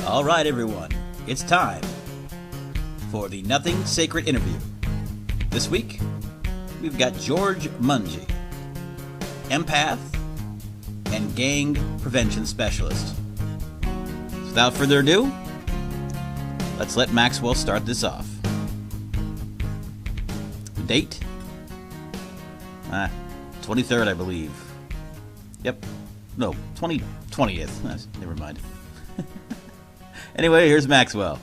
All right, everyone, it's time for the Nothing Sacred interview. This week, we've got George Monge, empath and gang prevention specialist. Without further ado, let's let Maxwell start this off. The date? 23rd, I believe. Yep. No, 20th. Never mind. Anyway, here's Maxwell.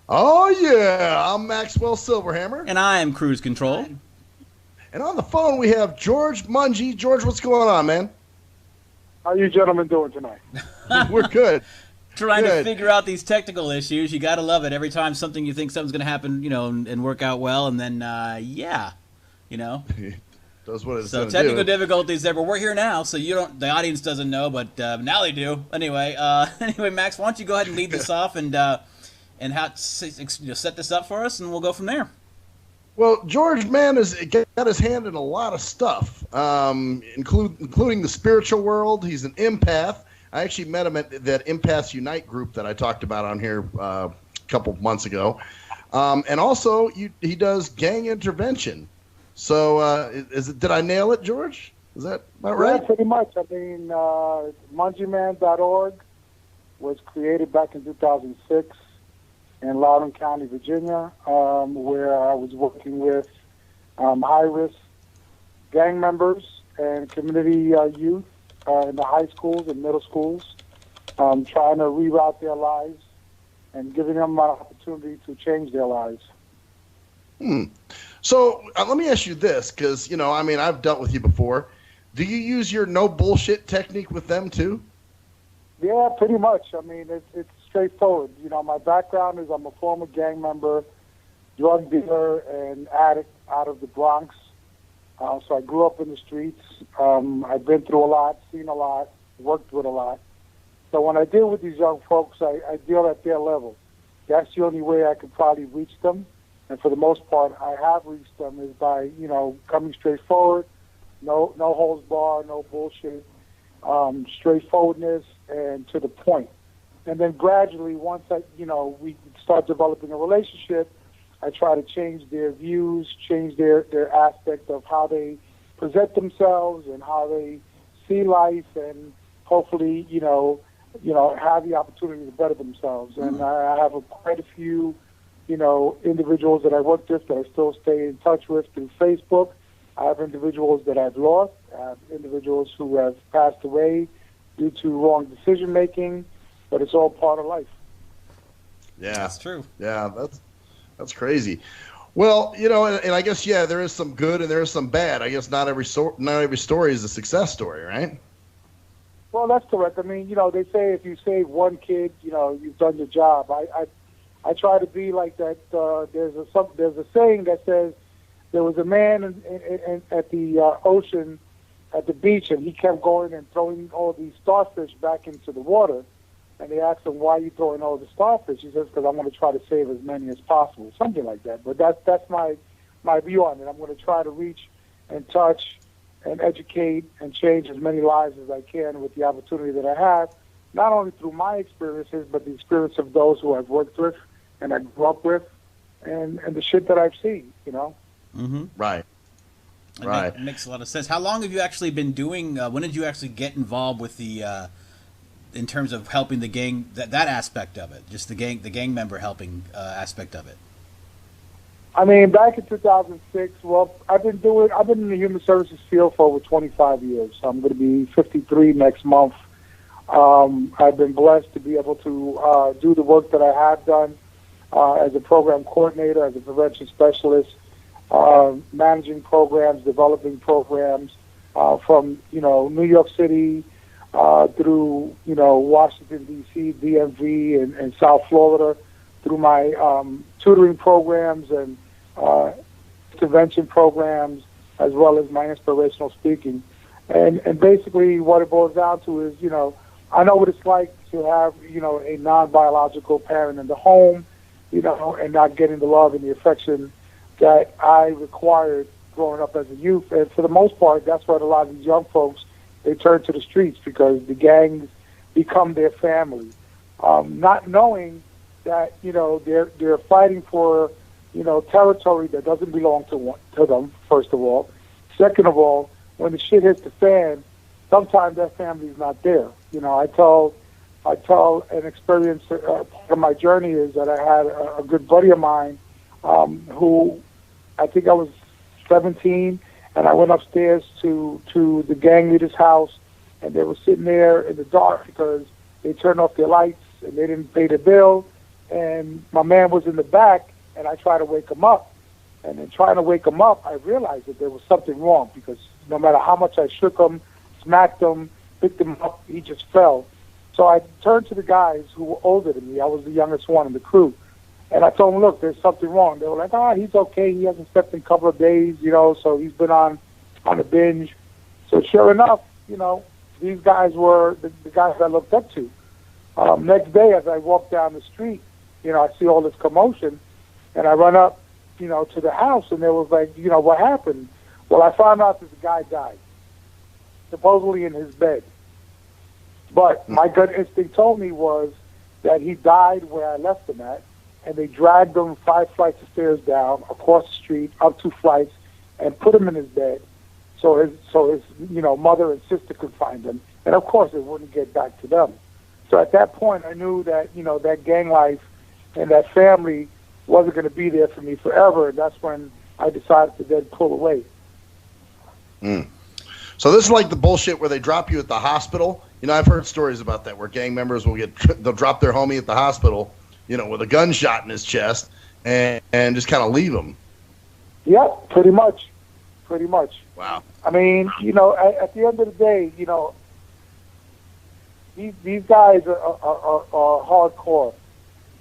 Oh, yeah. I'm Maxwell Silverhammer. And I am Cruise Control. And on the phone, we have George Monge. George, what's going on, man? How you gentlemen doing tonight? We're good. Trying to figure out these technical issues. You got to love it. Every time you think something's going to happen, and work out well, and then, Does what it's so technical difficulties there, but we're here now, so the audience doesn't know, but now they do. Anyway, Max, why don't you go ahead and lead this off and set this up for us, and we'll go from there. Well, George, man, has got his hand in a lot of stuff, including the spiritual world. He's an empath. I actually met him at that Empaths Unite group that I talked about on here a couple months ago. And also, he does gang intervention. So, did I nail it, George? Is that about right? Yeah, pretty much. I mean, mongeman.org was created back in 2006 in Loudoun County, Virginia, where I was working with high-risk gang members and community youth in the high schools and middle schools, trying to reroute their lives and giving them an opportunity to change their lives. So let me ask you this, because, I've dealt with you before. Do you use your no bullshit technique with them too? Yeah, pretty much. I mean, it's straightforward. My background is I'm a former gang member, drug dealer, and addict out of the Bronx. So I grew up in the streets. I've been through a lot, seen a lot, worked with a lot. So when I deal with these young folks, I deal at their level. That's the only way I could probably reach them. And for the most part, I have reached them is by, coming straight forward, no holds barred, no bullshit, straightforwardness and to the point. And then gradually, once we start developing a relationship, I try to change their views, change their aspect of how they present themselves and how they see life, and hopefully, have the opportunity to better themselves. And I have quite a few, individuals that I worked with that I still stay in touch with through Facebook. I have individuals that I've lost. I have individuals who have passed away due to wrong decision making, but it's all part of life. Yeah, that's true. Yeah, that's crazy. Well, and I guess there is some good and there is some bad. I guess not every story is a success story, right? Well, that's correct. I mean, they say if you save one kid, you've done your job. I try to be like that. There's a saying that says there was a man at the ocean, at the beach, and he kept going and throwing all these starfish back into the water. And they asked him, why are you throwing all the starfish? He says, because I'm going to try to save as many as possible, something like that. But that's my view on it. I'm going to try to reach and touch and educate and change as many lives as I can with the opportunity that I have, not only through my experiences, but the experience of those who I've worked with and I grew up with and the shit that I've seen, Mm-hmm. Right. It makes a lot of sense. How long have you actually been doing, when did you actually get involved with the in terms of helping the gang, that aspect of it, just the gang member helping aspect of it? I mean, back in 2006, well, I've been in the human services field for over 25 years. So I'm going to be 53 next month. I've been blessed to be able to do the work that I have done as a program coordinator, as a prevention specialist, managing programs, developing programs from, New York City, through, Washington, D.C., DMV, and South Florida, through my tutoring programs and intervention programs, as well as my inspirational speaking. And basically what it boils down to is, I know what it's like to have, a non-biological parent in the home, and not getting the love and the affection that I required growing up as a youth. And for the most part, that's what a lot of these young folks, they turn to the streets because the gangs become their family. Not knowing that, they're fighting for, territory that doesn't belong to them, first of all. Second of all, when the shit hits the fan, sometimes that family's not there. I tell an experience, part of my journey is that I had a good buddy of mine who, I think I was 17, and I went upstairs to the gang leader's house, and they were sitting there in the dark because they turned off their lights and they didn't pay the bill, and my man was in the back, and I tried to wake him up. And in trying to wake him up, I realized that there was something wrong because no matter how much I shook him, smacked him, picked him up, he just fell. So I turned to the guys who were older than me. I was the youngest one in the crew. And I told them, look, there's something wrong. They were like, he's okay. He hasn't slept in a couple of days, so he's been on a binge. So sure enough, these guys were the guys I looked up to. Next day, as I walk down the street, I see all this commotion, and I run up, to the house, and they was like, what happened? Well, I found out that the guy died, supposedly in his bed. But my gut instinct told me was that he died where I left him at, and they dragged him 5 flights of stairs down, across the street, up 2 flights, and put him in his bed so his mother and sister could find him. And of course, it wouldn't get back to them. So at that point, I knew that, that gang life and that family wasn't going to be there for me forever, and that's when I decided to then pull away. So this is like the bullshit where they drop you at the hospital. I've heard stories about that where gang members they'll drop their homie at the hospital, with a gunshot in his chest and just kind of leave him. Yeah, pretty much. Wow. I mean, at the end of the day, these guys are hardcore.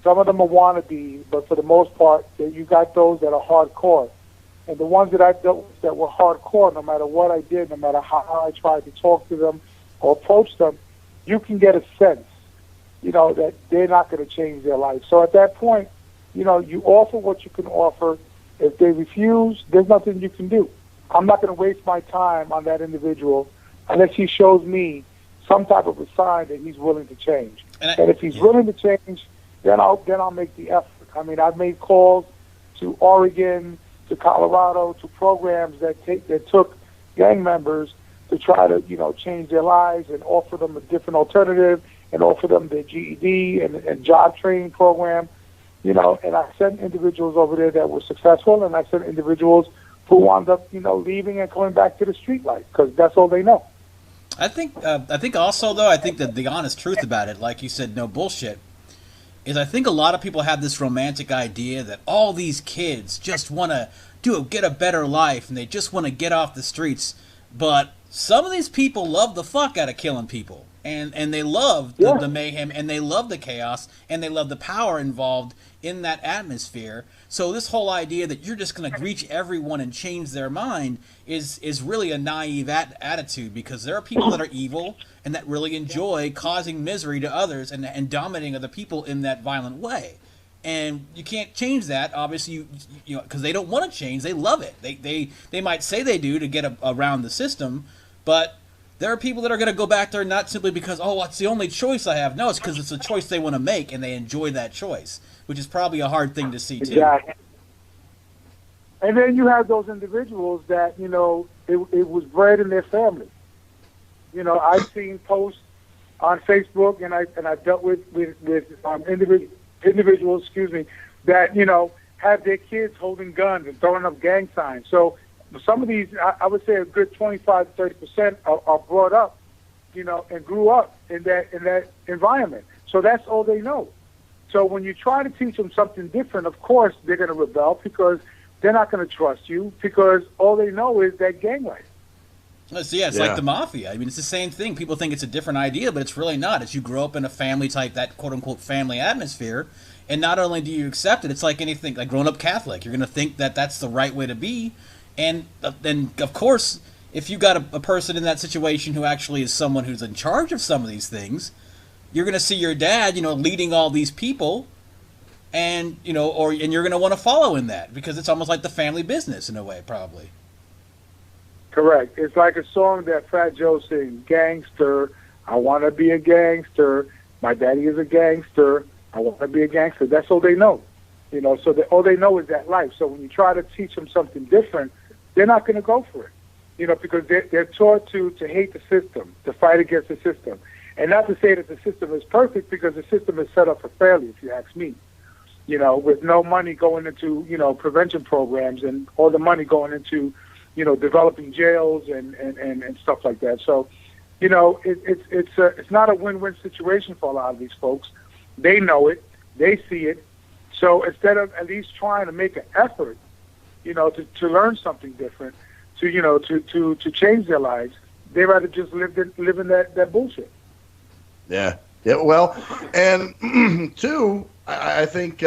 Some of them are wannabe, but for the most part, you got those that are hardcore. And the ones that I dealt with that were hardcore, no matter what I did, no matter how I tried to talk to them or approach them, you can get a sense, that they're not going to change their life. So at that point, you offer what you can offer. If they refuse, there's nothing you can do. I'm not going to waste my time on that individual unless he shows me some type of a sign that he's willing to change. And if he's willing to change, then I'll make the effort. I mean, I've made calls to Oregon, to Colorado, to programs that took gang members to try to, change their lives and offer them a different alternative and offer them their GED and job training program, and I sent individuals over there that were successful, and I sent individuals who wound up, leaving and coming back to the street life because that's all they know. I think also, though, I think that the honest truth about it, like you said, no bullshit, is I think a lot of people have this romantic idea that all these kids just want to get a better life and they just want to get off the streets. But some of these people love the fuck out of killing people. And they love the mayhem, and they love the chaos, and they love the power involved in that atmosphere. So this whole idea that you're just going to reach everyone and change their mind is really a naive attitude, because there are people that are evil and that really enjoy causing misery to others and dominating other people in that violent way. And you can't change that, obviously, because they don't want to change. They love it. They might say they do to get around the system, but there are people that are going to go back there not simply because, it's the only choice I have. No, it's because it's a choice they want to make, and they enjoy that choice, which is probably a hard thing to see, too. Exactly. And then you have those individuals that, it was bred in their family. I've seen posts on Facebook, and I've dealt with individuals, that, have their kids holding guns and throwing up gang signs. So some of these, I would say a good 25 to 30% are brought up, and grew up in that environment. So that's all they know. So when you try to teach them something different, of course they're going to rebel because they're not going to trust you because all they know is that gang life. It's like the mafia. I mean, it's the same thing. People think it's a different idea, but it's really not. It's you grow up in a family type, that quote-unquote family atmosphere, and not only do you accept it, it's like anything, like growing up Catholic. You're going to think that that's the right way to be. And then, of course, if you got a person in that situation who actually is someone who's in charge of some of these things, you're going to see your dad, leading all these people, and you're going to want to follow in that because it's almost like the family business in a way, probably. Correct. It's like a song that Fat Joe sings, "Gangster, I want to be a gangster. My daddy is a gangster. I want to be a gangster." That's all they know. So all they know is that life. So when you try to teach them something different, they're not going to go for it. Because they're taught to hate the system, to fight against the system. And not to say that the system is perfect, because the system is set up for failure, if you ask me. With no money going into, prevention programs, and all the money going into, developing jails and stuff like that. So, it's not a win-win situation for a lot of these folks. They know it. They see it. So instead of at least trying to make an effort, to learn something different, to change their lives, they rather just live in that bullshit. Yeah. Yeah. Well, and two, I think,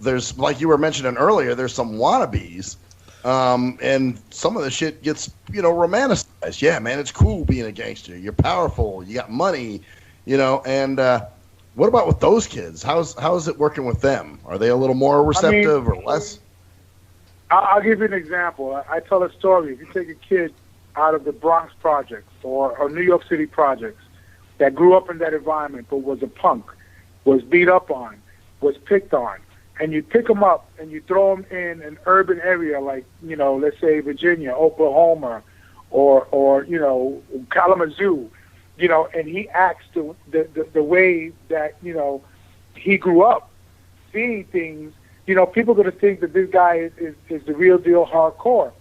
there's, like you were mentioning earlier, there's some wannabes, and some of the shit gets, romanticized. Yeah, man, it's cool being a gangster. You're powerful. You got money, and what about with those kids? How's it working with them? Are they a little more receptive or less? I'll give you an example. I tell a story. If you take a kid out of the Bronx projects or New York City projects that grew up in that environment but was a punk, was beat up on, was picked on, and you pick them up and you throw them in an urban area like, let's say Virginia, Oklahoma, or Kalamazoo, and he acts the way that, he grew up, seeing things, people are going to think that this guy is the real deal hardcore.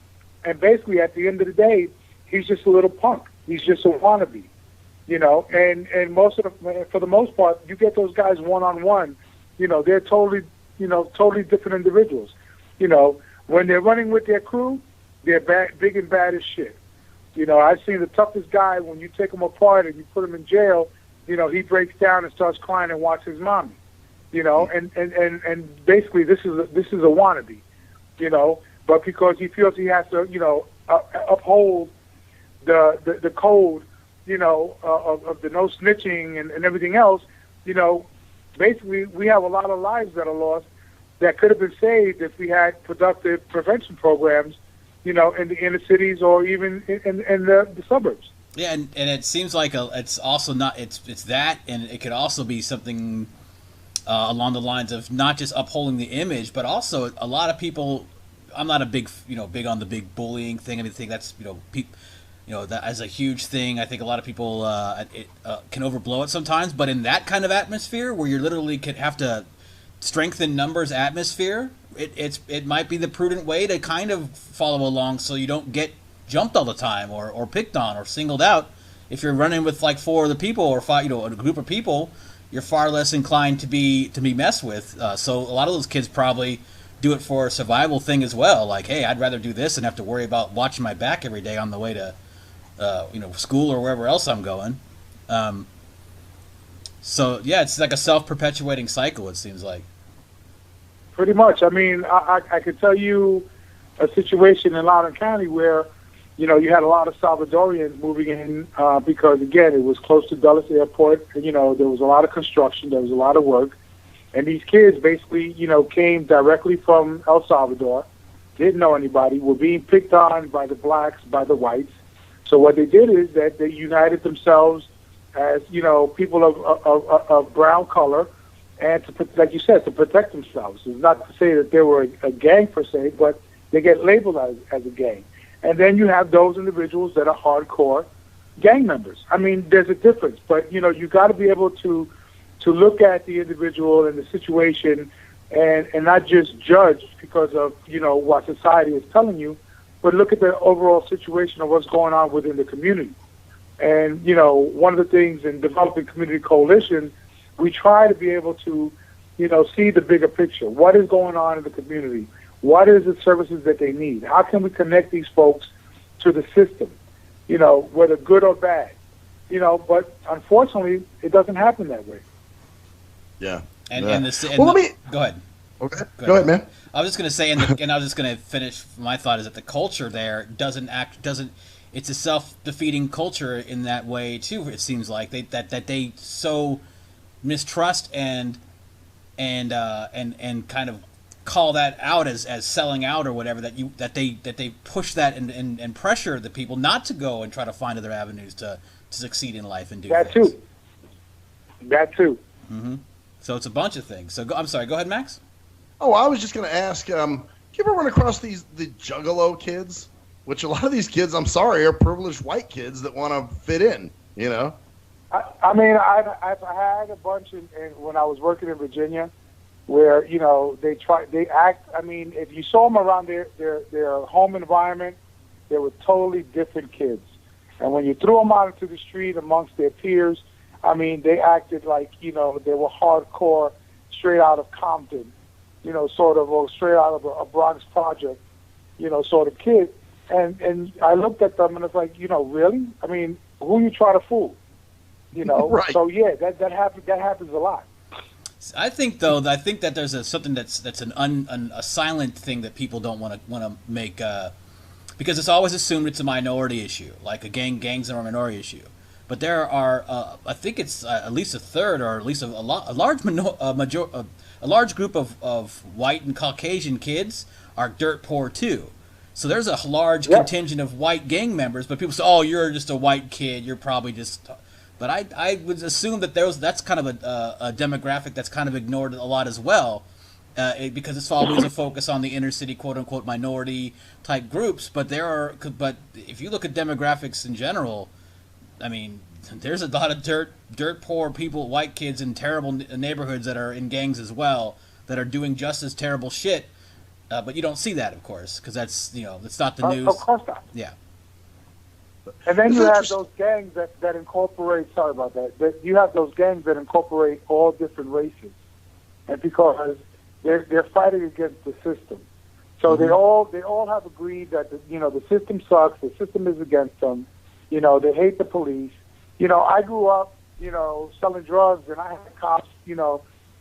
And basically, at the end of the day, he's just a little punk. He's just a wannabe, and for the most part, you get those guys one-on-one, they're totally different individuals. When they're running with their crew, they're big and bad as shit. I've seen the toughest guy, when you take him apart and you put him in jail, he breaks down and starts crying and watches his mommy. And basically this is a wannabe, but because he feels he has to, uphold the code, of the no snitching and everything else, basically we have a lot of lives that are lost that could have been saved if we had productive prevention programs, in the inner cities or even in the suburbs. Yeah, and it seems like it's also not it's that, and it could also be something along the lines of not just upholding the image, but also a lot of people. I'm not a big on the big bullying thing. I think that's that as a huge thing. I think a lot of people can overblow it sometimes. But in that kind of atmosphere, where you literally could have to strengthen numbers atmosphere, it might be the prudent way to kind of follow along, so you don't get jumped all the time or picked on or singled out. If you're running with like 4 other people or 5, a group of people, you're far less inclined to be messed with. So a lot of those kids probably do it for a survival thing as well. Like, hey, I'd rather do this than have to worry about watching my back every day on the way to school or wherever else I'm going. So yeah, it's like a self-perpetuating cycle, it seems like. Pretty much. I mean, I could tell you a situation in Loudoun County where, you had a lot of Salvadorians moving in because, again, it was close to Dulles Airport. And, there was a lot of construction. There was a lot of work. And these kids basically, came directly from El Salvador, didn't know anybody, were being picked on by the blacks, by the whites. So what they did is that they united themselves as, people of brown color, and like you said, to protect themselves. It's not to say that they were a gang per se, but they get labeled as a gang. And then you have those individuals that are hardcore gang members. I mean, there's a difference, but you got to be able to look at the individual and the situation, and not just judge because of what society is telling you, but look at the overall situation of what's going on within the community. And one of the things in developing community coalition, we try to be able to see the bigger picture. What is going on in the community? What is the services that they need? How can we connect these folks to the system, whether good or bad? But unfortunately, it doesn't happen that way. Yeah. Let me go ahead. Okay. Go ahead, man. I was just going to say, and I was just going to finish. My thought is that the culture there doesn't. It's a self-defeating culture in that way too. It seems like they so mistrust and kind of call that out as selling out or whatever, that they push that and pressure the people not to go and try to find other avenues to succeed in life and do that things. too. That too. Mm-hmm. So it's a bunch of things. So I'm sorry. Go ahead, Max. Oh, I was just going to ask. Do you ever run across the juggalo kids? Which a lot of these kids, I'm sorry, are privileged white kids that want to fit in. You know. I mean, I've had a bunch when I was working in Virginia, where they act. I mean, if you saw them around their home environment, they were totally different kids. And when you threw them out into the street amongst their peers, I mean, they acted like they were hardcore, straight out of Compton, sort of, or straight out of a Bronx project, sort of kid. And I looked at them and it's like, really? I mean, who you try to fool? Right. So yeah, that happens a lot. I think that there's something that's a silent thing that people don't want to make, because it's always assumed it's a minority issue, like gangs are a minority issue. But there are, I think it's at least a third, or at least a large group of white and Caucasian kids are dirt poor too. So there's a large contingent of white gang members, but people say, "Oh, you're just a white kid. You're probably just." But I would assume that that's kind of a demographic that's kind of ignored a lot as well, because it's always a focus on the inner city, quote unquote, minority type groups. But but if you look at demographics in general, I mean, there's a lot of dirt poor people, white kids in terrible neighborhoods that are in gangs as well, that are doing just as terrible shit. But you don't see that, of course, because that's it's not the news. Of course not. Yeah. And then you have those gangs that incorporate. Sorry about that. That you have those gangs that incorporate all different races, and because they're fighting against the system, so they all have agreed that the system sucks. The system is against them. They hate the police. I grew up selling drugs, and I had cops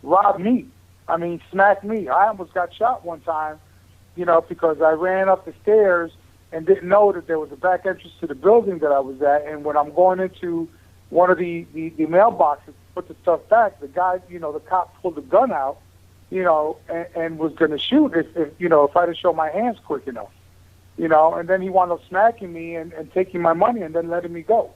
rob me. I mean, smack me. I almost got shot one time, because I ran up the stairs and didn't know that there was a back entrance to the building that I was at. And when I'm going into one of the mailboxes to put the stuff back, the guy, the cop pulled the gun out, and was going to shoot if I didn't show my hands quick enough, and then he wound up smacking me and taking my money and then letting me go.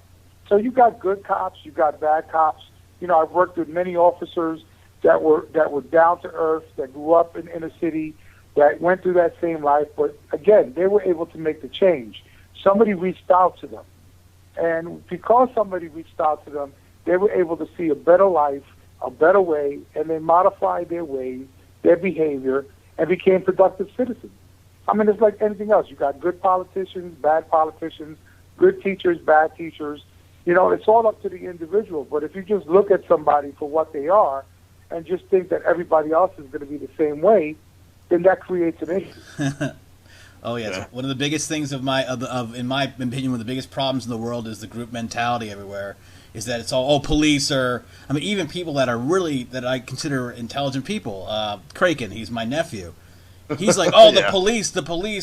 So you got good cops, you got bad cops. I've worked with many officers that were down to earth, that grew up in inner city, that went through that same life, but again, they were able to make the change. Somebody reached out to them, and because somebody reached out to them, they were able to see a better life, a better way, and they modified their ways, their behavior, and became productive citizens. I mean, it's like anything else. You got good politicians, bad politicians, good teachers, bad teachers. It's all up to the individual. But if you just look at somebody for what they are and just think that everybody else is going to be the same way, then that creates an issue. Oh yes, yeah. One of the biggest things in my opinion, one of the biggest problems in the world is the group mentality everywhere. Is that it's all police, or I mean, even people that I consider intelligent people. Kraken, he's my nephew. He's like, oh, the police,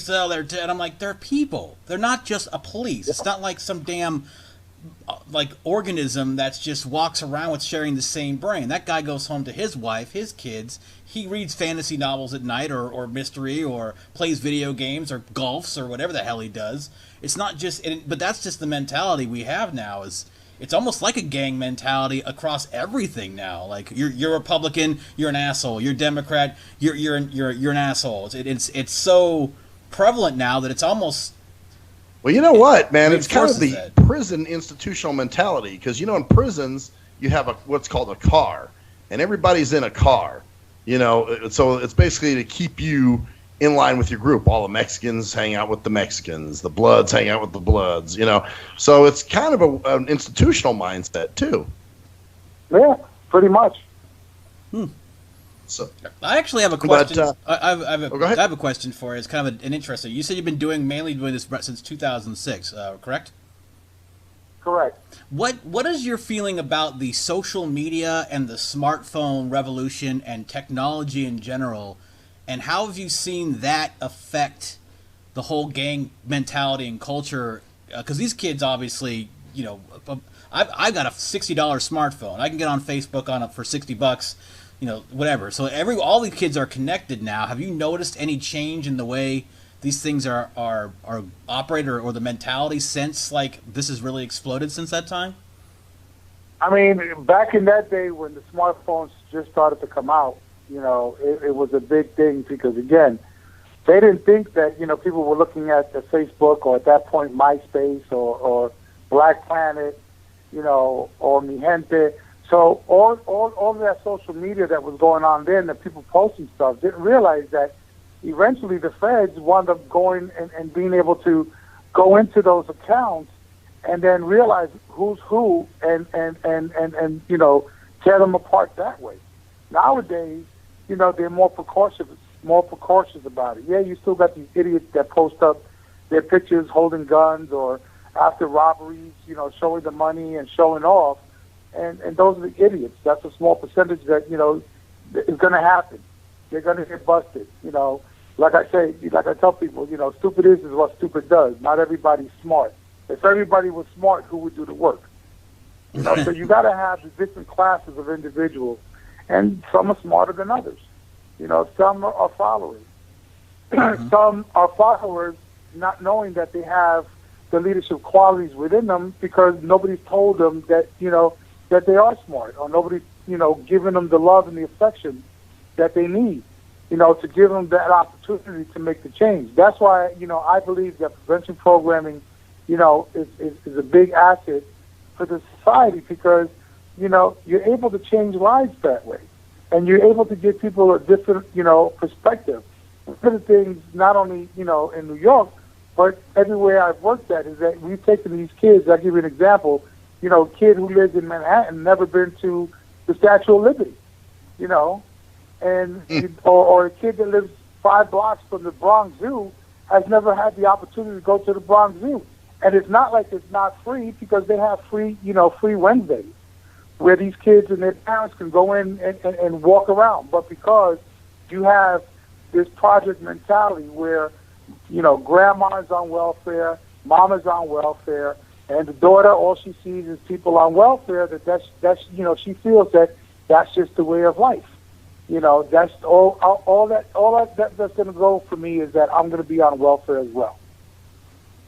oh, and I'm like, they're people. They're not just a police. It's not like some damn organism that's just walks around with sharing the same brain. That guy goes home to his wife, his kids. He reads fantasy novels at night, or mystery, or plays video games, or golfs, or whatever the hell he does. It's not just, but that's just the mentality we have now. It's almost like a gang mentality across everything now. Like you're Republican, you're an asshole. You're Democrat, you're an asshole. It's so prevalent now that it's almost. Well, you know what, man? It's kind of the prison institutional mentality, because in prisons you have what's called a car, and everybody's in a car. So it's basically to keep you in line with your group. All the Mexicans hang out with the Mexicans, the Bloods hang out with the Bloods. So it's kind of an institutional mindset too. Yeah, pretty much. So I actually have a question. But, I have a question for you. It's kind of an interesting. You said you've been mainly doing this since 2006, correct? Correct. What is your feeling about the social media and the smartphone revolution and technology in general, and how have you seen that affect the whole gang mentality and culture? Because these kids, obviously, I've got a $60 smartphone. I can get on Facebook for $60. whatever. So all these kids are connected now. Have you noticed any change in the way these things are operated, or the mentality since like this has really exploded since that time? I mean, back in that day when the smartphones just started to come out, it was a big thing because, again, they didn't think that, people were looking at the Facebook or at that point MySpace or Black Planet, or Mi Gente. So all of that social media that was going on then, that people posting stuff, didn't realize that eventually the feds wound up going and being able to go into those accounts and then realize who's who and tear them apart that way. Nowadays, they're more precautious about it. Yeah, you still got these idiots that post up their pictures holding guns or after robberies, showing the money and showing off. And those are the idiots. That's a small percentage that, is going to happen. They're going to get busted. Like I tell people, stupid is what stupid does. Not everybody's smart. If everybody was smart, who would do the work? So you got to have the different classes of individuals, and some are smarter than others. Some are followers. Some are followers not knowing that they have the leadership qualities within them because nobody's told them that, that they are smart, or nobody's, giving them the love and the affection that they need, to give them that opportunity to make the change. That's why, I believe that prevention programming, is a big asset for the society because, you're able to change lives that way. And you're able to give people a different, perspective. One of the things, not only, in New York, but everywhere I've worked at, is that we've taken these kids. I'll give you an example. A kid who lives in Manhattan, never been to the Statue of Liberty, and or a kid that lives 5 blocks from the Bronx Zoo has never had the opportunity to go to the Bronx Zoo. And it's not like it's not free because they have free Wednesdays where these kids and their parents can go in and walk around. But because you have this project mentality where, grandma's on welfare, mama's on welfare, and the daughter, all she sees is people on welfare, that's she feels that that's just the way of life. That's all that's going to go for me is that I'm going to be on welfare as well.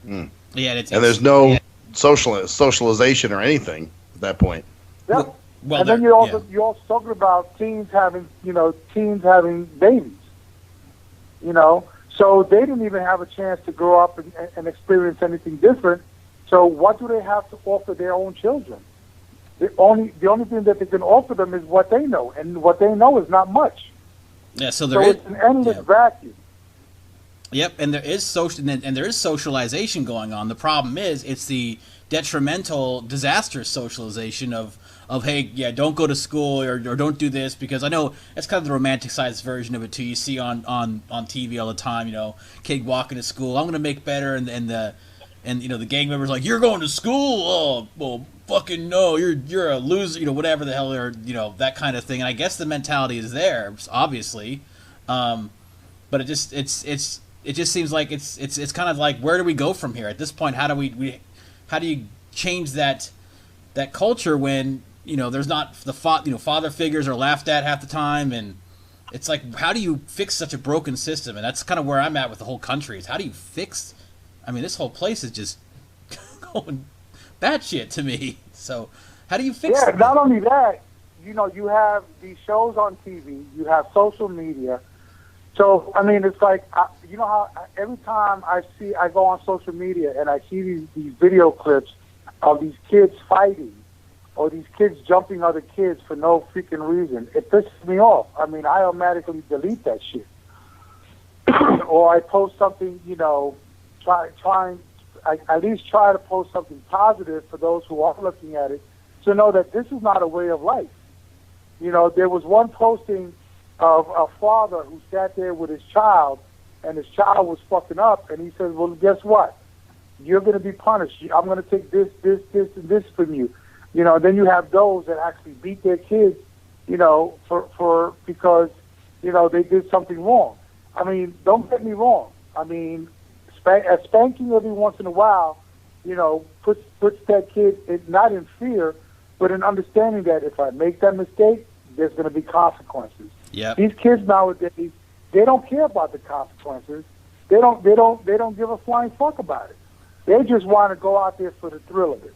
Mm. Yeah, and there's no socialization or anything at that point. Yeah. Well, and then you're also talking about teens having babies. So they didn't even have a chance to grow up and experience anything different. So what do they have to offer their own children? The only thing that they can offer them is what they know, and what they know is not much. Yeah, so it's an endless vacuum. Yep, and there is socialization going on. The problem is it's the detrimental, disastrous socialization of hey, yeah, don't go to school or don't do this, because I know that's kind of the romanticized version of it too. You see on TV all the time, kid walking to school, I'm going to make better, and the gang members like, you're going to school? Oh, well, fucking no, you're a loser, whatever the hell, or that kind of thing. And I guess the mentality is there, obviously, but it just seems like it's kind of like, where do we go from here at this point? How do you change that culture when there's not the father figures are laughed at half the time, and it's like, how do you fix such a broken system? And that's kind of where I'm at with the whole country, is how do you fix? I mean, this whole place is just going batshit to me. So how do you fix it? Yeah, not only that, you have these shows on TV, you have social media. So, I mean, it's like, how every time I go on social media and I see these video clips of these kids fighting or these kids jumping other kids for no freaking reason, it pisses me off. I mean, I automatically delete that shit. Or I post something, I at least try to post something positive for those who are looking at it to know that this is not a way of life. There was one posting of a father who sat there with his child, and his child was fucking up, and he said, well, guess what? You're going to be punished. I'm going to take this, and this from you. Then you have those that actually beat their kids, for because, they did something wrong. I mean, don't get me wrong. I mean, a spanking every once in a while, puts that kid not in fear, but in understanding that if I make that mistake, there's going to be consequences. Yeah. These kids nowadays, they don't care about the consequences. They don't give a flying fuck about it. They just want to go out there for the thrill of it.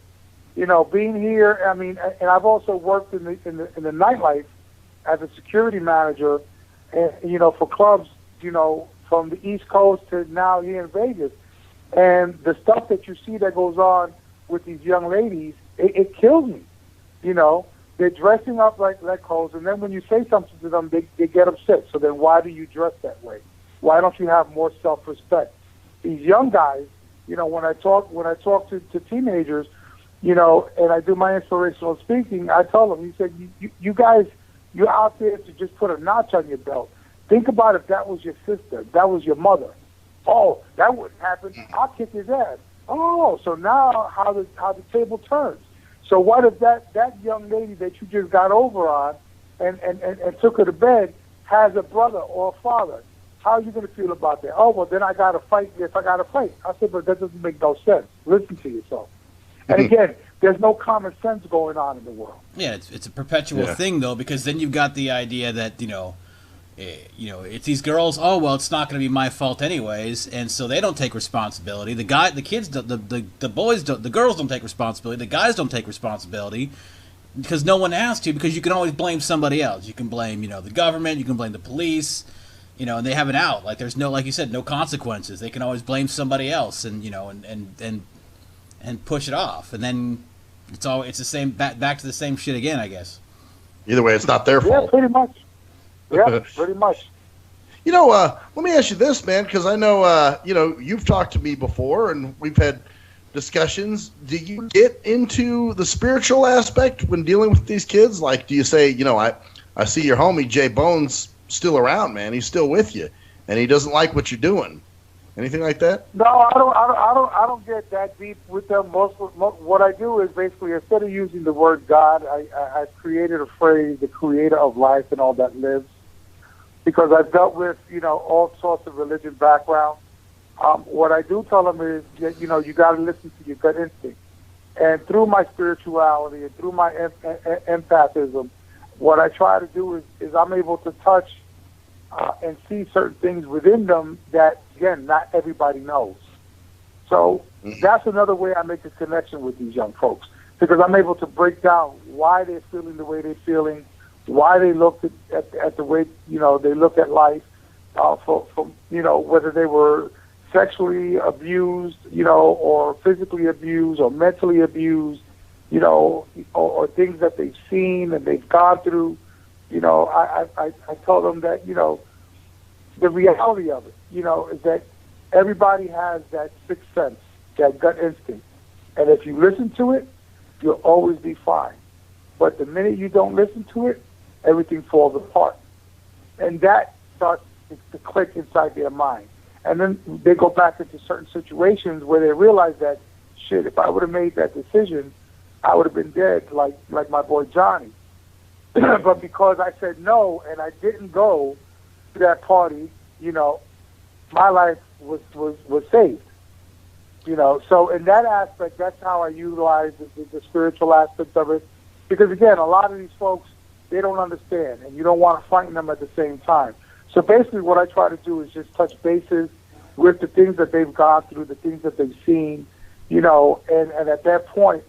You know, being here, I mean, and I've also worked in the nightlife as a security manager, and you know, for clubs, you know, from the East Coast to now here in Vegas, and the stuff that you see that goes on with these young ladies, it kills me. You know, they're dressing up like hoes, and then when you say something to them, they get upset. So then, why do you dress that way? Why don't you have more self-respect? These young guys, you know, when I talk to teenagers, you know, and I do my inspirational speaking, I tell them, he said, you guys, you're out there to just put a notch on your belt. Think about if that was your sister, that was your mother. Oh, that wouldn't happen. I'll kick his ass. Oh, so now how the table turns. So what if that young lady that you just got over on and took her to bed has a brother or a father? How are you going to feel about that? Oh, well, then I got to fight. Yes, I got to fight. I said, but that doesn't make no sense. Listen to yourself. And again, there's no common sense going on in the world. Yeah, it's a perpetual thing, though, because then you've got the idea that, you know, it's these girls, oh, well, it's not going to be my fault anyways, and so they don't take responsibility. The kids, the boys, the girls don't take responsibility. The guys don't take responsibility because no one has to, because you can always blame somebody else. You can blame, you know, the government, you can blame the police, you know, and they have an out. Like, there's no, like you said, no consequences. They can always blame somebody else and, you know, and push it off. And then it's the same, back to the same shit again, I guess. Either way, it's not their fault. Yeah, pretty much. Yeah, pretty much. You know, let me ask you this, man, because I know, you know, you've talked to me before and we've had discussions. Do you get into the spiritual aspect when dealing with these kids? Like, do you say, you know, I see your homie Jay Bones still around, man. He's still with you, and he doesn't like what you're doing. Anything like that? No, I don't get that deep with them. Most what I do is basically, instead of using the word God, I've created a phrase, the creator of life and all that lives, because I've dealt with, you know, all sorts of religion background. What I do tell them is that, you know, you got to listen to your gut instinct. And through my spirituality and through my empathism, what I try to do is I'm able to touch and see certain things within them that, again, not everybody knows. So that's another way I make a connection with these young folks, because I'm able to break down why they're feeling the way they're feeling, why they look at the way, you know, they look at life, from you know, whether they were sexually abused, you know, or physically abused or mentally abused, you know, or things that they've seen and they've gone through. You know, I tell them that, you know, the reality of it, you know, is that everybody has that sixth sense, that gut instinct. And if you listen to it, you'll always be fine. But the minute you don't listen to it, everything falls apart. And that starts to click inside their mind. And then they go back into certain situations where they realize that, shit, if I would have made that decision, I would have been dead, like my boy Johnny. But because I said no and I didn't go to that party, you know, my life was saved. You know, so in that aspect, that's how I utilize the spiritual aspect of it. Because again, a lot of these folks, they don't understand, and you don't want to frighten them at the same time. So basically what I try to do is just touch bases with the things that they've gone through, the things that they've seen, you know, and at that point,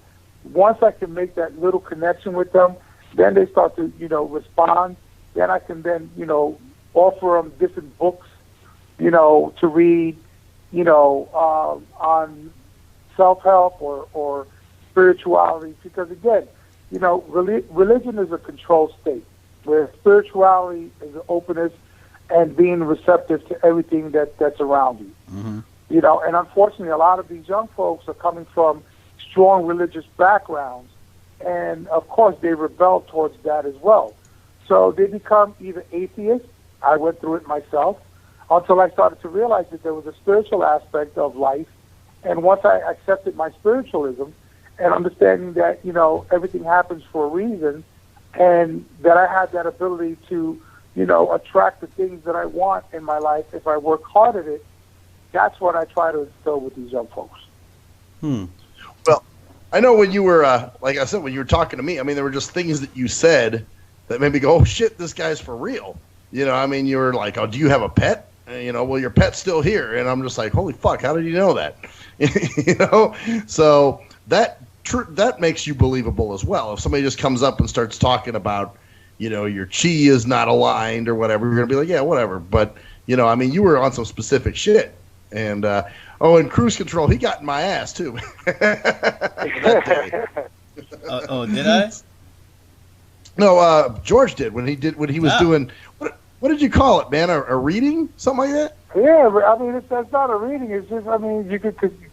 once I can make that little connection with them, then they start to, you know, respond. Then I can then, you know, offer them different books, you know, to read, you know, on self-help or spirituality. Because again, you know, religion is a controlled state, where spirituality is an openness and being receptive to everything that's around you. Mm-hmm. You know, and unfortunately, a lot of these young folks are coming from strong religious backgrounds, and of course, they rebel towards that as well. So they become either atheists. I went through it myself until I started to realize that there was a spiritual aspect of life. And once I accepted my spiritualism and understanding that, you know, everything happens for a reason, and that I had that ability to, you know, attract the things that I want in my life if I work hard at it, that's what I try to instill with these young folks. Well, I know when you were, like I said, when you were talking to me, I mean, there were just things that you said that made me go, oh shit, this guy's for real. You know, I mean, you were like, oh, do you have a pet? And, you know, well, your pet's still here. And I'm just like, holy fuck, how did you know that? You know, so that makes you believable as well. If somebody just comes up and starts talking about, you know, your chi is not aligned or whatever, you're gonna be like, yeah, whatever. But you know, I mean, you were on some specific shit. And and Cruise Control, he got in my ass too. Oh, did I? No, George did when he was doing what did you call it, man? A reading, something like that? Yeah, I mean, that's not a reading. It's just, I mean,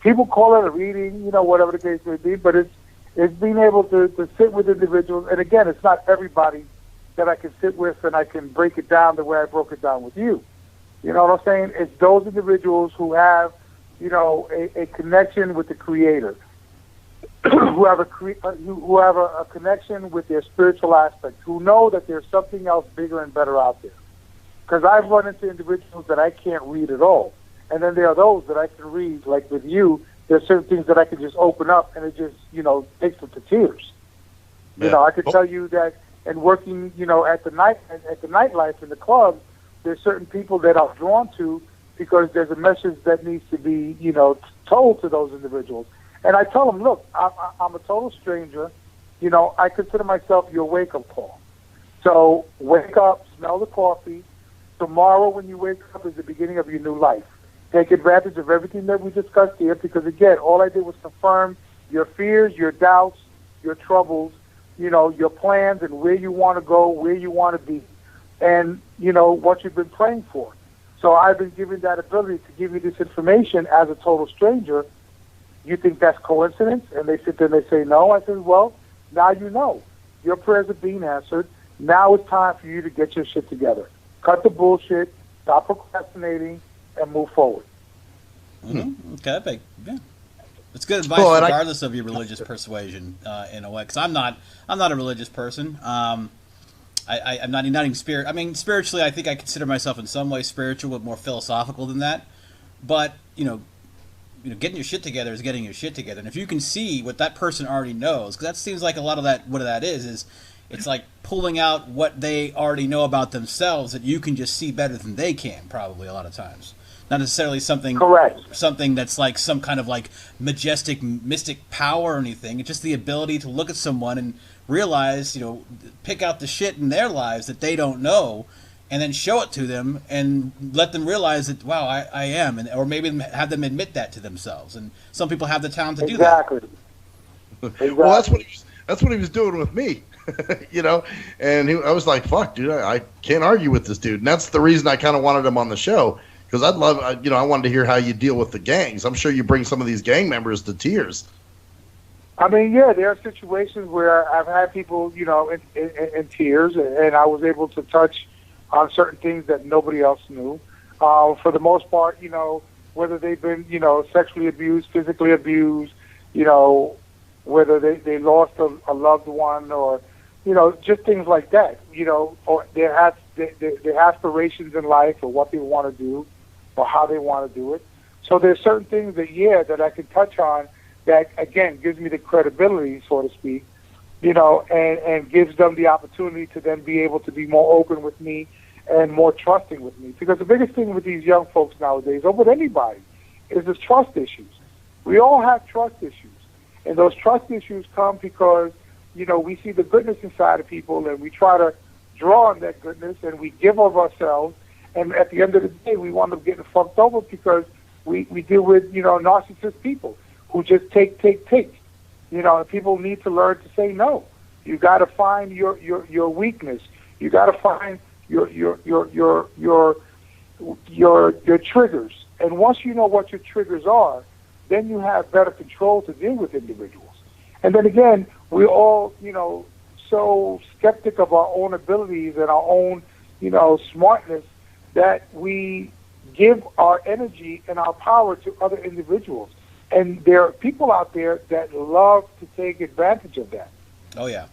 people call it a reading, you know, whatever the case may be. But it's being able to sit with individuals, and again, it's not everybody that I can sit with and I can break it down the way I broke it down with you. You know what I'm saying? It's those individuals who have, you know, a connection with the Creator, who have a connection with their spiritual aspect, who know that there's something else bigger and better out there. Because I've run into individuals that I can't read at all, and then there are those that I can read. Like with you, there's certain things that I can just open up, and it just, you know, takes them to tears. Yeah. You know, I could tell you that, and working, you know, at the nightlife in the club, there's certain people that I'm drawn to because there's a message that needs to be, you know, told to those individuals. And I tell them, look, I'm a total stranger. You know, I consider myself your wake-up call. So wake up, smell the coffee. Tomorrow when you wake up is the beginning of your new life. Take advantage of everything that we discussed here because, again, all I did was confirm your fears, your doubts, your troubles, you know, your plans and where you want to go, where you want to be, and, you know, what you've been praying for. So I've been given that ability to give you this information as a total stranger. You think that's coincidence? And they sit there and they say no. I said, well, now you know. Your prayers are being answered. Now it's time for you to get your shit together. Cut the bullshit, stop procrastinating, and move forward. Mm-hmm. Okay, yeah. It's good advice, regardless of your religious persuasion, in a way. Because I'm not a religious person. I'm not in spirit. I mean, spiritually, I think I consider myself in some way spiritual, but more philosophical than that. But you know, getting your shit together is getting your shit together. And if you can see what that person already knows, because that seems like a lot of that. What that is it's like pulling out what they already know about themselves that you can just see better than they can. Probably a lot of times. Not necessarily something that's like some kind of like majestic, mystic power or anything. It's just the ability to look at someone and realize, you know, pick out the shit in their lives that they don't know, and then show it to them and let them realize that, wow, I am, or maybe have them admit that to themselves. And some people have the talent to do that. Exactly. Well, that's what he was doing with me. You know, and I was like, fuck, dude, I can't argue with this dude. And that's the reason I kind of wanted him on the show. Because I wanted to hear how you deal with the gangs. I'm sure you bring some of these gang members to tears. I mean, yeah, there are situations where I've had people, you know, in tears, and I was able to touch on certain things that nobody else knew. For the most part, you know, whether they've been, you know, sexually abused, physically abused, you know, whether they lost a loved one, or, you know, just things like that, you know, or their aspirations in life or what they want to do, or how they want to do it. So there's certain things that I can touch on that, again, gives me the credibility, so to speak, you know, and gives them the opportunity to then be able to be more open with me and more trusting with me. Because the biggest thing with these young folks nowadays, or with anybody, is the trust issues. We all have trust issues. And those trust issues come because, you know, we see the goodness inside of people and we try to draw on that goodness and we give of ourselves. And at the end of the day, we wind up getting fucked over because we deal with, you know, narcissist people who just take. You know, and people need to learn to say no. You got to find your weakness. You got to find your triggers. And once you know what your triggers are, then you have better control to deal with individuals. And then again, we're all, you know, so skeptic of our own abilities and our own, you know, smartness that we give our energy and our power to other individuals. And there are people out there that love to take advantage of that. Oh, yeah.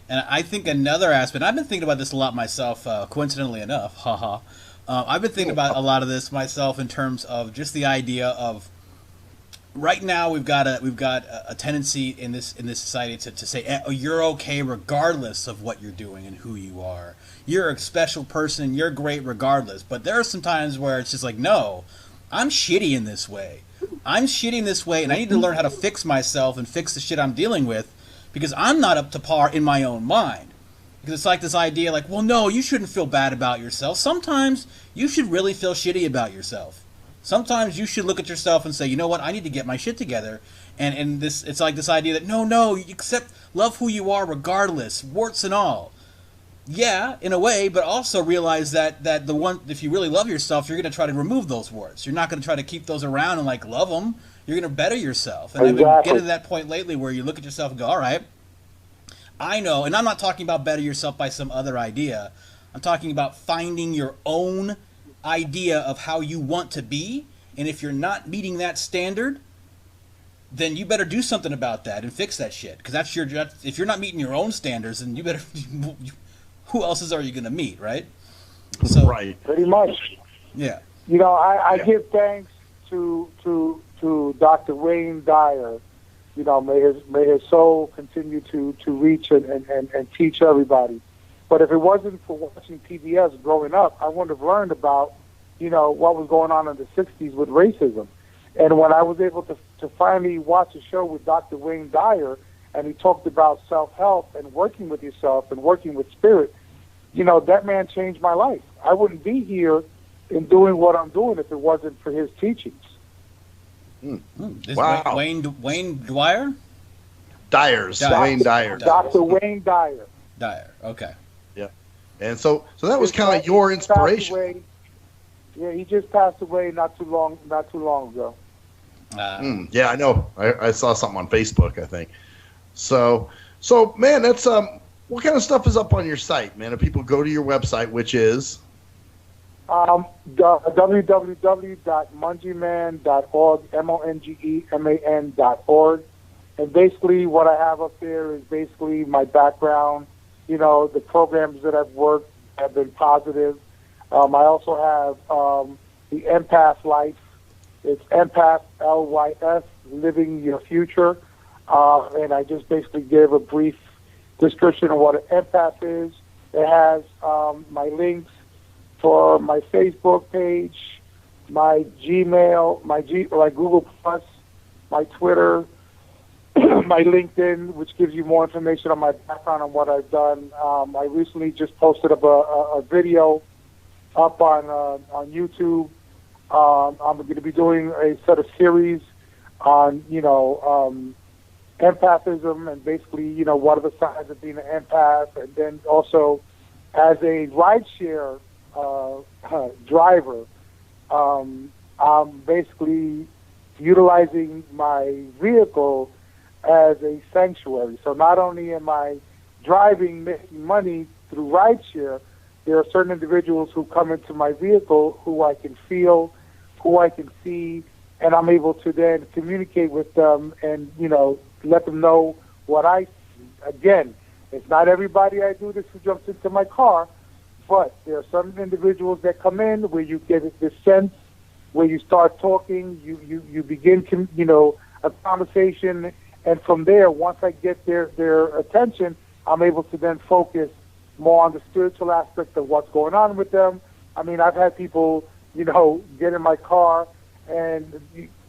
And I think another aspect, I've been thinking about this a lot myself, coincidentally enough, haha. I've been thinking about a lot of this myself in terms of just the idea of right now we've got a tendency in this society to say, oh, you're okay regardless of what you're doing and who you are. You're a special person. You're great regardless. But there are some times where it's just like, no, I'm shitty in this way. I'm shitty in this way, and I need to learn how to fix myself and fix the shit I'm dealing with because I'm not up to par in my own mind. Because it's like this idea like, well, no, you shouldn't feel bad about yourself. Sometimes you should really feel shitty about yourself. Sometimes you should look at yourself and say, you know what, I need to get my shit together. And this, it's like this idea that, no, you love who you are regardless, warts and all. Yeah, in a way, but also realize that if you really love yourself, you're going to try to remove those warts. You're not going to try to keep those around and like love them. You're going to better yourself. And I've been getting to that point lately where you look at yourself and go, all right, I know, and I'm not talking about better yourself by some other idea. I'm talking about finding your own idea of how you want to be, and if you're not meeting that standard, then you better do something about that and fix that shit. Because if you're not meeting your own standards, then you better. Who else's are you going to meet, right? So, right. Pretty much. Yeah. You know, I give thanks to Dr. Wayne Dyer. You know, may his soul continue to reach and teach everybody. But if it wasn't for watching PBS growing up, I wouldn't have learned about, you know, what was going on in the 60s with racism. And when I was able to finally watch a show with Dr. Wayne Dyer, and he talked about self-help and working with yourself and working with spirit, you know, that man changed my life. I wouldn't be here in doing what I'm doing if it wasn't for his teachings. Wow. Wayne Dwyer? Dyers. Wayne Dyer. Dr. Wayne Dyer. Dyer, okay. Yeah. And so that was kind of your inspiration. Yeah, he just passed away not too long ago. Yeah, I know. I saw something on Facebook, I think. So man, that's what kind of stuff is up on your site, man? If people go to your website, which is www.mongeman.org, mongeman.org, and basically what I have up there is basically my background. You know, the programs that I've worked have been positive. I also have the Empath Life. It's Empath, LYS, Living Your Future. And I just basically gave a brief description of what an empath is. It has my links for my Facebook page, my Gmail, my Google Plus, my Twitter, my LinkedIn, which gives you more information on my background and what I've done. I recently just posted up a video up on YouTube. I'm going to be doing a set of series on, empathism and basically, what are the signs of being an empath, and then also as a rideshare driver, I'm basically utilizing my vehicle as a sanctuary. So not only am I driving, making money through rideshare, there are certain individuals who come into my vehicle who I can feel, who I can see, and I'm able to then communicate with them and, let them know what I see. Again, it's not everybody I do this who jumps into my car, but there are some individuals that come in where you get this sense, where you start talking, you begin, a conversation, and from there, once I get their attention, I'm able to then focus more on the spiritual aspect of what's going on with them. I mean, I've had people, get in my car, and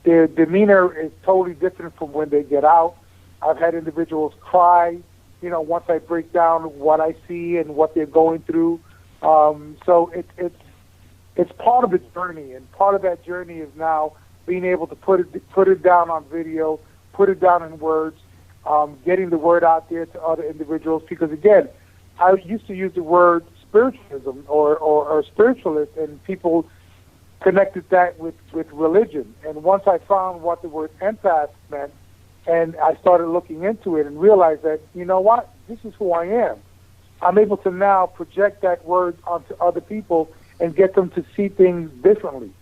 their demeanor is totally different from when they get out. I've had individuals cry, once I break down what I see and what they're going through. So it's part of the journey, and part of that journey is now being able to put it down on video, put it down in words, getting the word out there to other individuals. Because again, I used to use the word spiritualism or spiritualist, and people connected that with religion. And once I found what the word empath meant, and I started looking into it and realized that, what, this is who I am. I'm able to now project that word onto other people and get them to see things differently.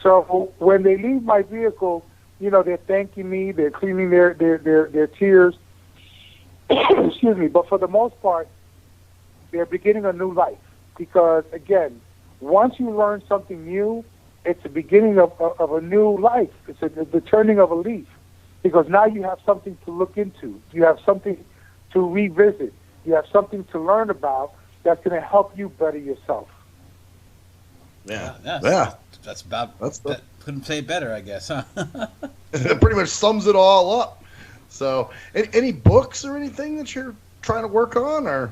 So when they leave my vehicle, they're thanking me, they're cleaning their tears, excuse me, but for the most part, they're beginning a new life. Because, again, once you learn something new it's the beginning of a new life. It's the turning of a leaf, because now you have something to look into. You have something to revisit. You have something to learn about that's going to help you better yourself. Yeah. That's about. That couldn't say it better, I guess, huh? It pretty much sums it all up. So, any books or anything that you're trying to work on, or?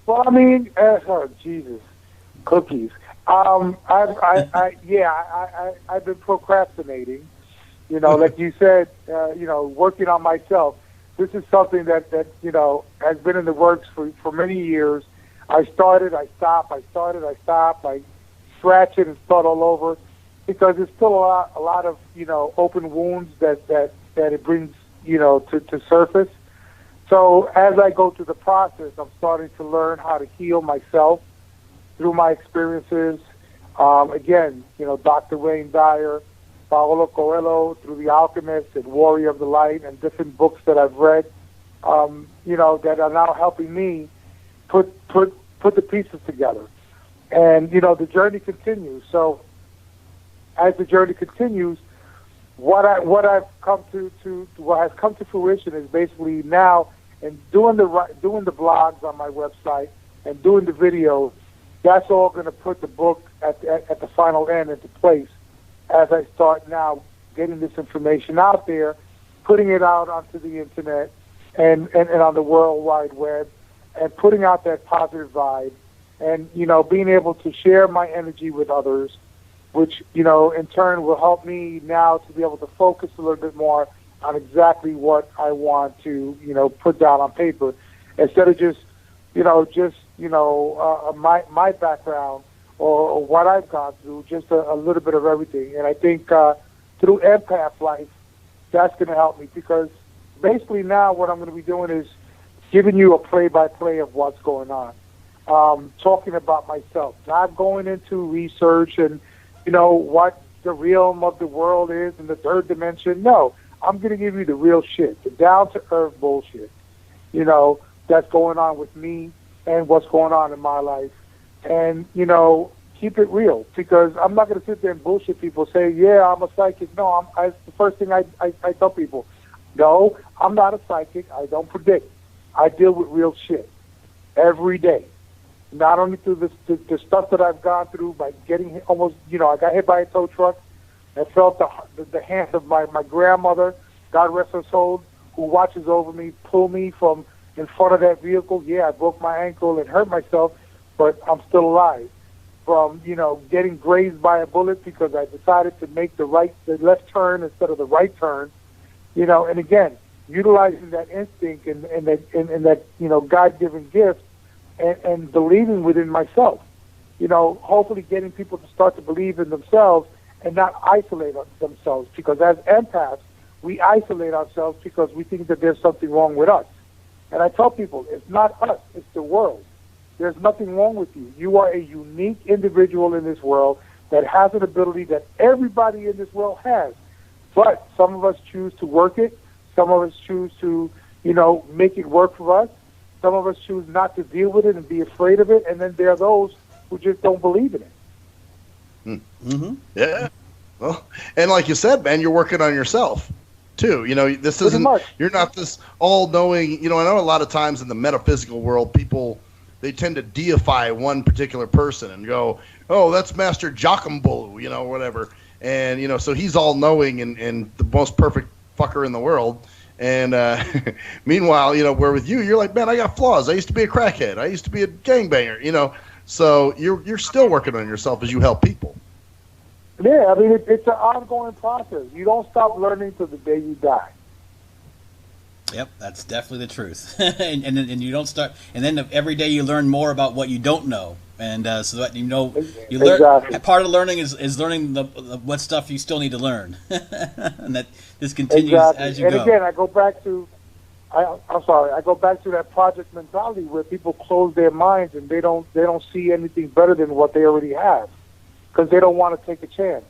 Well, I mean, oh, Jesus, cookies. I've been procrastinating. You know, like you said, working on myself. This is something that has been in the works for many years. I started, I stopped, I started, I stopped, I scratch it and start all over, because there's still a lot of open wounds that it brings to surface. So as I go through the process, I'm starting to learn how to heal myself through my experiences. Again, Dr. Wayne Dyer, Paulo Coelho, through The Alchemist and Warrior of the Light, and different books that I've read, that are now helping me put the pieces together. And, the journey continues. So as the journey continues, what has come to fruition is basically now, and doing the blogs on my website and doing the videos, that's all going to put the book at the final end into place, as I start now getting this information out there, putting it out onto the internet and on the World Wide Web, and putting out that positive vibe, and being able to share my energy with others, which in turn will help me now to be able to focus a little bit more on exactly what I want to put down on paper, instead of just my background or what I've gone through, just a little bit of everything. And I think through Empath Life, that's going to help me, because basically now what I'm going to be doing is giving you a play-by-play of what's going on, talking about myself, not going into research and what the realm of the world is in the third dimension. No, I'm going to give you the real shit, the down-to-earth bullshit, that's going on with me and what's going on in my life. And, keep it real, because I'm not going to sit there and bullshit people, say, yeah, I'm a psychic. No, the first thing I tell people, no, I'm not a psychic. I don't predict. I deal with real shit every day. Not only through the stuff that I've gone through by getting almost, I got hit by a tow truck. I felt the hand of my grandmother, God rest her soul, who watches over me, pull me from in front of that vehicle. Yeah, I broke my ankle and hurt myself, but I'm still alive. From, getting grazed by a bullet because I decided to make the left turn instead of the right turn, and again, utilizing that instinct and that God-given gift, and believing within myself, hopefully getting people to start to believe in themselves and not isolate themselves, because as empaths, we isolate ourselves because we think that there's something wrong with us. And I tell people, it's not us, it's the world. There's nothing wrong with you. You are a unique individual in this world that has an ability that everybody in this world has. But some of us choose to work it. Some of us choose to, make it work for us. Some of us choose not to deal with it and be afraid of it. And then there are those who just don't believe in it. Mm-hmm. Yeah. Well, and like you said, man, you're working on yourself too. This isn't, you're not this all-knowing, I know a lot of times in the metaphysical world, people, they tend to deify one particular person and go, oh, that's Master Jockumbulu, whatever. And, so he's all-knowing and the most perfect fucker in the world. And meanwhile, where with you, you're like, man, I got flaws. I used to be a crackhead. I used to be a gangbanger, So you're still working on yourself as you help people. Yeah, I mean, it's an ongoing process. You don't stop learning till the day you die. Yep, that's definitely the truth. and you don't start, and then every day you learn more about what you don't know, and so that you learn. Exactly. Part of learning is learning the what stuff you still need to learn, and that this continues as you go. And again, I go back to that project mentality where people close their minds and they don't see anything better than what they already have, because they don't want to take a chance.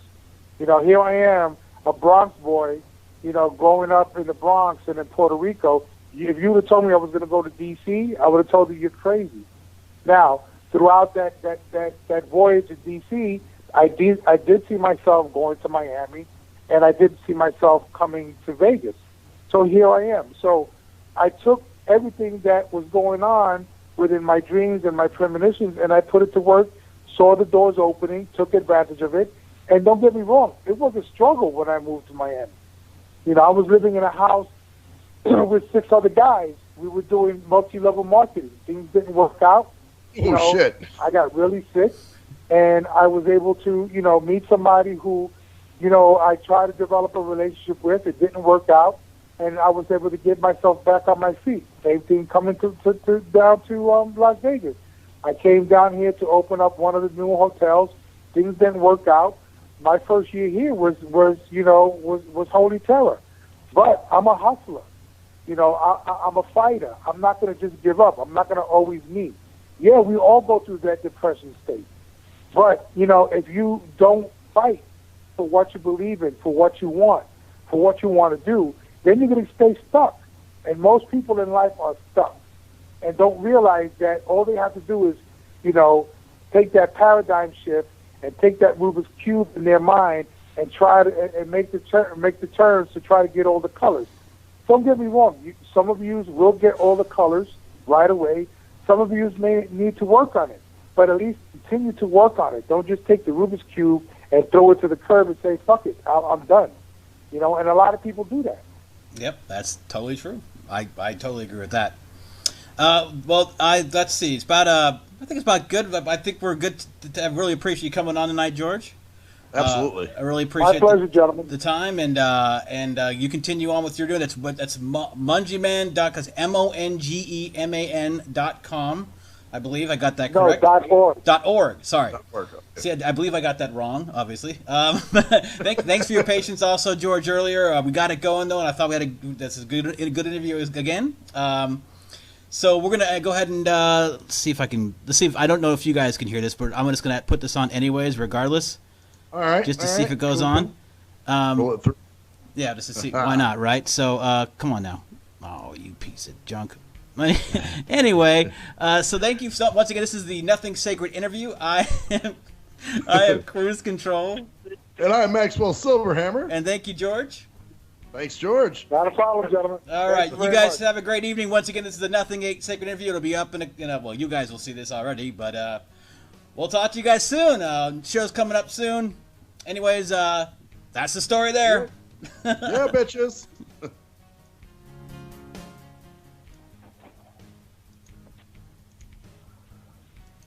Here I am, a Bronx boy, growing up in the Bronx and in Puerto Rico. If you would have told me I was going to go to D.C., I would have told you you're crazy. Now, throughout that voyage to D.C., I did see myself going to Miami, and I did see myself coming to Vegas. So here I am. So I took everything that was going on within my dreams and my premonitions, and I put it to work, saw the doors opening, took advantage of it. And don't get me wrong, it was a struggle when I moved to Miami. You know, I was living in a house with 6 other guys. We were doing multi-level marketing. Things didn't work out. Shit. I got really sick, and I was able to, meet somebody who, I tried to develop a relationship with. It didn't work out, and I was able to get myself back on my feet. Same thing coming down to Las Vegas. I came down here to open up one of the new hotels. Things didn't work out. My first year here was holy terror. But I'm a hustler. I'm a fighter. I'm not going to just give up. I'm not going to always knee. Yeah, we all go through that depression state. But, if you don't fight for what you believe in, for what you want to do, then you're going to stay stuck. And most people in life are stuck and don't realize that all they have to do is, take that paradigm shift and take that Rubik's Cube in their mind and try to and make the turns to try to get all the colors. Don't get me wrong. Some of you will get all the colors right away. Some of you may need to work on it, but at least continue to work on it. Don't just take the Rubik's Cube and throw it to the curb and say, fuck it, I'm done. And a lot of people do that. Yep, that's totally true. I totally agree with that. Let's see. It's about I think it's about good. I think we're good. I really appreciate you coming on tonight, George. Absolutely. I really appreciate My pleasure, gentlemen. The time, and you continue on with your doing. That's Mongeman. That's MongeMan.com. I believe I got that correct. No, .org. .org. Sorry. .org. See, I believe I got that wrong. Obviously. Thanks for your patience, also, George. Earlier, we got it going though, and I thought we had that's a good interview again. So we're gonna go ahead and see if I can. Let's see if I don't know if you guys can hear this, but I'm just gonna put this on anyways, regardless. All right. Just to see if it goes on. Roll it through. Yeah, just to see. Why not, right? So come on now. Oh, you piece of junk. Anyway, so thank you so once again. This is the Nothing Sacred interview. I am Cruise Control, and I'm Maxwell Silverhammer. And thank you, George. Thanks, George. Not a problem, gentlemen. All right, you guys have a great evening. Once again, this is the Nothing Sacred interview. It'll be up in well, you guys will see this already, but we'll talk to you guys soon. Show's coming up soon. Anyways, that's the story there. Yeah, bitches.